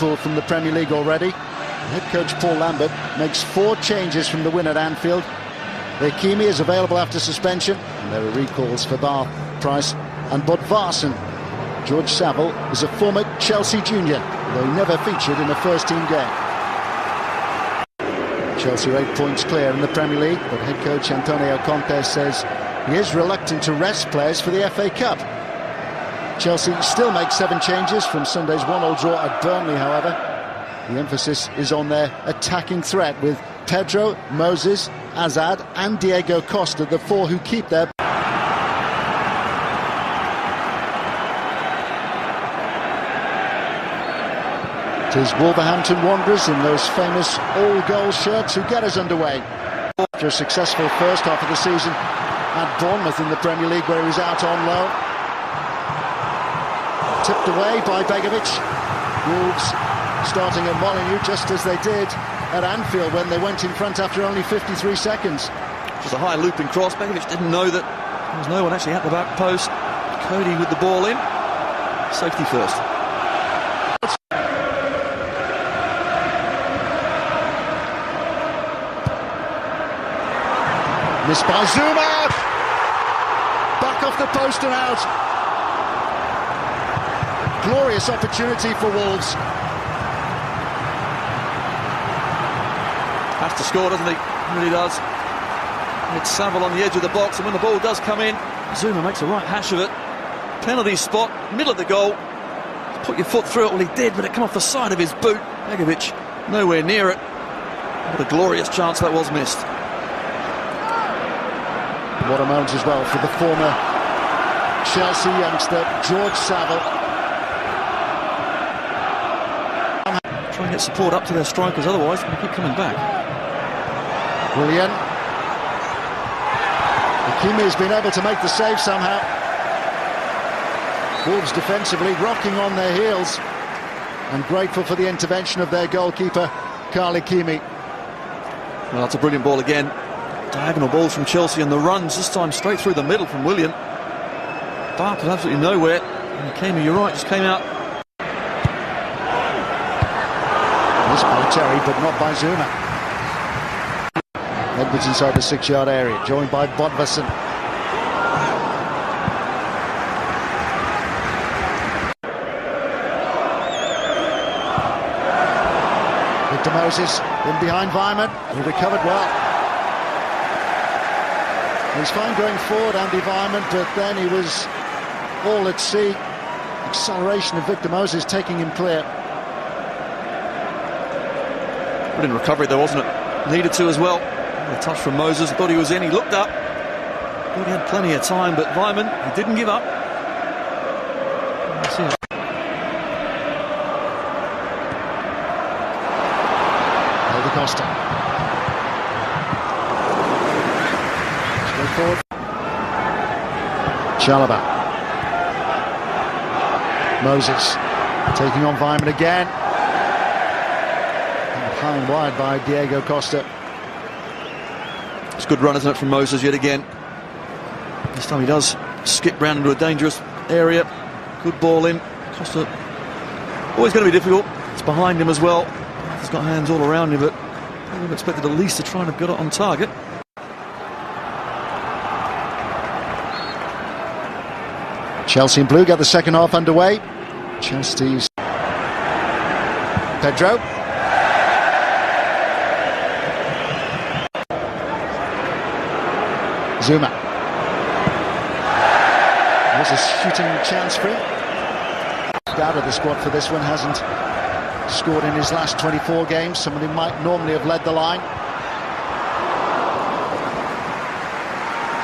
Liverpool from the Premier League already. Head coach Paul Lambert makes 4 changes from the win at Anfield. Hakimi is available after suspension, and there are recalls for Bath, Price and Bodvarsson. George Saville is a former Chelsea junior, though he never featured in a first-team game. Chelsea are 8 points clear in the Premier League, but head coach Antonio Conte says he is reluctant to rest players for the FA Cup. Chelsea still make 7 changes from Sunday's 1-1 draw at Burnley, however. The emphasis is on their attacking threat, with Pedro, Moses, Azad and Diego Costa, the 4 who keep their... It is Wolverhampton Wanderers in those famous all-goal shirts who get us underway. After a successful first half of the season at Bournemouth in the Premier League, where he was out on loan. Tipped away by Begovic. Wolves starting at Molineux just as they did at Anfield when they went in front after only 53 seconds. It was a high looping cross. Begovic didn't know that there was no one actually at the back post. Cody with the ball in. Safety first. Missed by Zuma! Back off the post and out. Glorious opportunity for Wolves. Has to score, doesn't he? He really does. It's Saville on the edge of the box, and when the ball does come in, Zuma makes a right hash of it. Penalty spot, middle of the goal. Put your foot through it. Well, he did, but it came off the side of his boot. Begovic nowhere near it. What a glorious chance that was missed. What a moment as well for the former Chelsea youngster, George Saville. Try and get support up to their strikers, otherwise they keep coming back. Willian. Hakimi has been able to make the save somehow. Wolves defensively rocking on their heels and grateful for the intervention of their goalkeeper, Carl Hakimi. Well, that's a brilliant ball again. Diagonal balls from Chelsea, and the runs this time straight through the middle from Willian. Bath was absolutely nowhere, and Hakimi, you're right, just came out. Missed by Terry, but not by Zuma. Edwards inside the 6-yard area, joined by Bodvarsson. Victor Moses in behind Weimann. He recovered well. He's fine going forward, Andy Weimann, but then he was all at sea. Acceleration of Victor Moses taking him clear. Brilliant recovery there, wasn't it? Needed to as well. A touch from Moses, thought he was in, he looked up. Thought he had plenty of time, but Weimann, he didn't give up. Helder Costa. Straight forward. Chalobah. Moses taking on Weimann again. And high and wide by Diego Costa. It's a good run, isn't it, from Moses yet again. This time he does skip round into a dangerous area. Good ball in. Costa, always going to be difficult. It's behind him as well. He's got hands all around him, but I would have expected at least to try and have got it on target. Chelsea in blue get the second half underway. Chelsea's Pedro. Zuma. Was a shooting chance for him. Out of the squad for this one, hasn't scored in his last 24 games. Someone who might normally have led the line.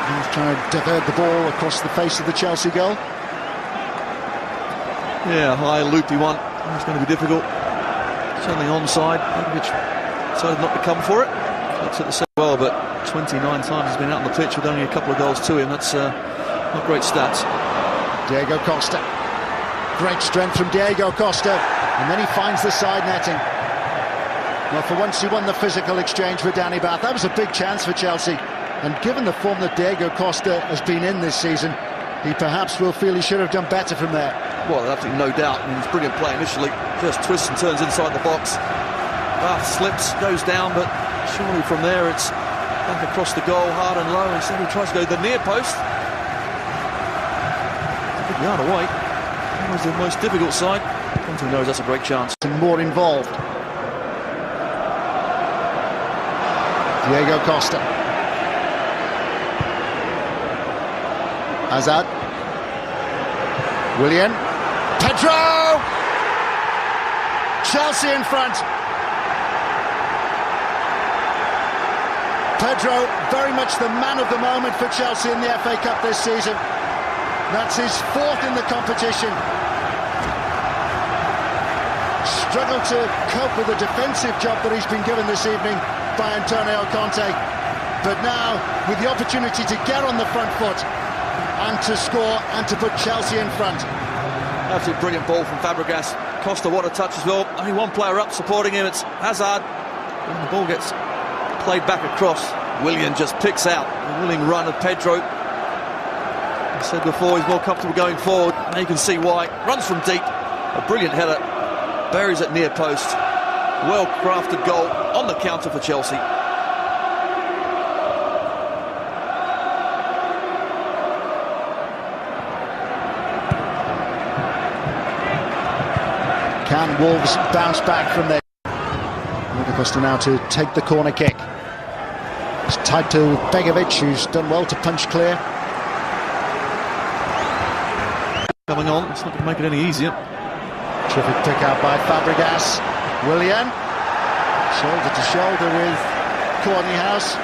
He's trying to divert the ball across the face of the Chelsea goal. Yeah, high loopy one. It's going to be difficult. Certainly onside. Begovic decided not to come for it. Looks at the set well, but 29 times he's been out on the pitch with only a couple of goals to him. That's not great stats. Diego Costa. Great strength from Diego Costa. And then he finds the side netting. Well, for once he won the physical exchange with Danny Bath. That was a big chance for Chelsea. And given the form that Diego Costa has been in this season, he perhaps will feel he should have done better from there. well, absolutely no doubt. I mean, it's brilliant play initially. Just twists and turns inside the box. Slips, goes down, but surely from there it's back across the goal, hard and low. Instead he tries to go to the near post. A good yard away. That was the most difficult side. Conte knows that's a great chance. And more involved. Diego Costa. Hazard. Willian. Pedro! Chelsea in front. Pedro, very much the man of the moment for Chelsea in the FA Cup this season. That's his fourth in the competition. Struggled to cope with the defensive job that he's been given this evening by Antonio Conte. But now, with the opportunity to get on the front foot and to score and to put Chelsea in front. Absolutely brilliant ball from Fabregas. Costa, what a touch as well. Only one player up supporting him, it's Hazard. When the ball gets played back across, Willian just picks out the willing run of Pedro. I said before, he's more comfortable going forward. Now you can see why. Runs from deep, a brilliant header, buries it near post. Well-crafted goal on the counter for Chelsea. Can Wolves bounce back from there? Costa now to take the corner kick. It's tight to Begovic, who's done well to punch clear. Coming on, it's not going to make it any easier. Terrific pick out by Fabregas. Willian, shoulder to shoulder with Courtney House.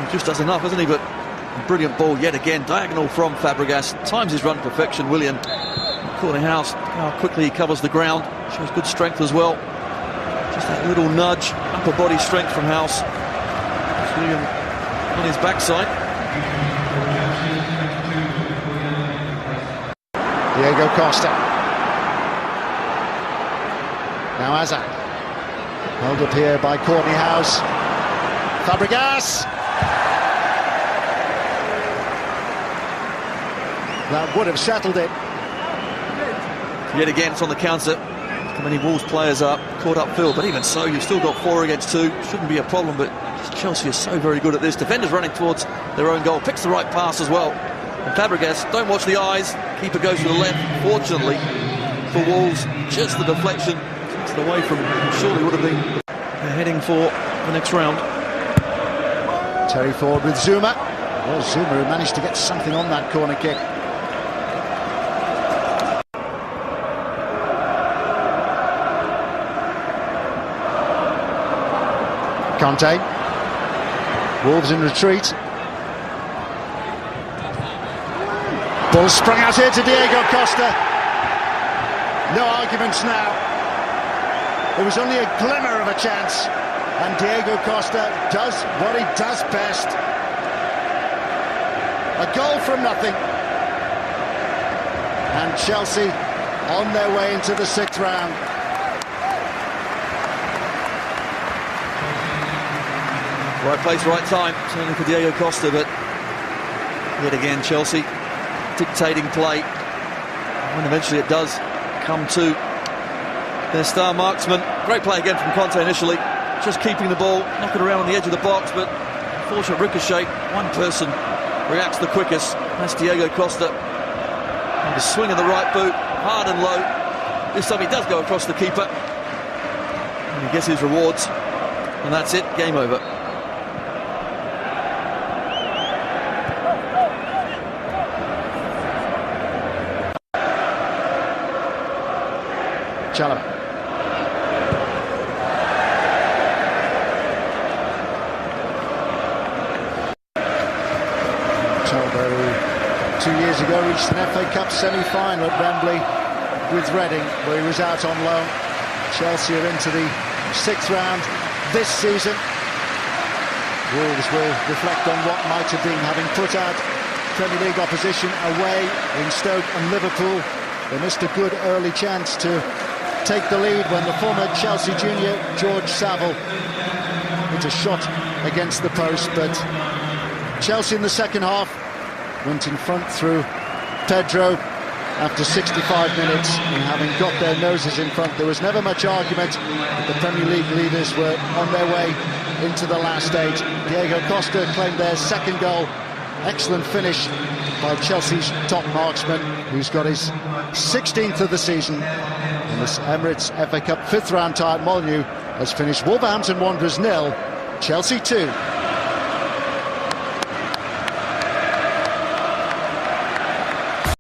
He just does enough, hasn't he? But a brilliant ball yet again, diagonal from Fabregas. Times his run perfection, Willian. Courtney House, how quickly he covers the ground. Shows good strength as well. Just that little nudge, upper body strength from House. Willian on his backside. Diego Costa. Now Hazard. Held up here by Courtney House. Fabregas. That would have settled it. Yet again, it's on the counter. How many Wolves players are caught upfield, but even so, you've still got 4 against 2. Shouldn't be a problem, but Chelsea is so very good at this. Defenders running towards their own goal. Picks the right pass as well. And Fabregas, don't watch the eyes. Keeper goes to the left. Fortunately for Wolves, just the deflection takes it away from surely would have been heading for the next round. Terry forward with Zuma. Well, Zuma who managed to get something on that corner kick. Conte. Wolves in retreat. Ball sprung out here to Diego Costa. No arguments now. It was only a glimmer of a chance, and Diego Costa does what he does best. A goal from nothing. And Chelsea on their way into the 6th round. Right place, right time, certainly for Diego Costa, but yet again Chelsea dictating play. When eventually it does come to their star marksman. Great play again from Conte initially, just keeping the ball, knocking around on the edge of the box, but unfortunate ricochet. One person reacts the quickest, that's Diego Costa. And the swing of the right boot, hard and low. This time he does go across the keeper. And he gets his rewards, and that's it, game over. Chalobah. Chalobah, who 2 years ago reached an FA Cup semi-final at Wembley with Reading, where he was out on loan. Chelsea are into the 6th round this season. Wolves will reflect on what might have been, having put out Premier League opposition away in Stoke and Liverpool. They missed a good early chance to take the lead when the former Chelsea junior George Saville hit a shot against the post, but Chelsea in the second half went in front through Pedro after 65 minutes, and having got their noses in front. There was never much argument. The Premier League leaders were on their way into the last stage. Diego Costa claimed their second goal. Excellent finish by Chelsea's top marksman, who's got his 16th of the season. In this Emirates FA Cup 5th round tie at Molineux has finished Wolverhampton Wanderers 0, Chelsea 2.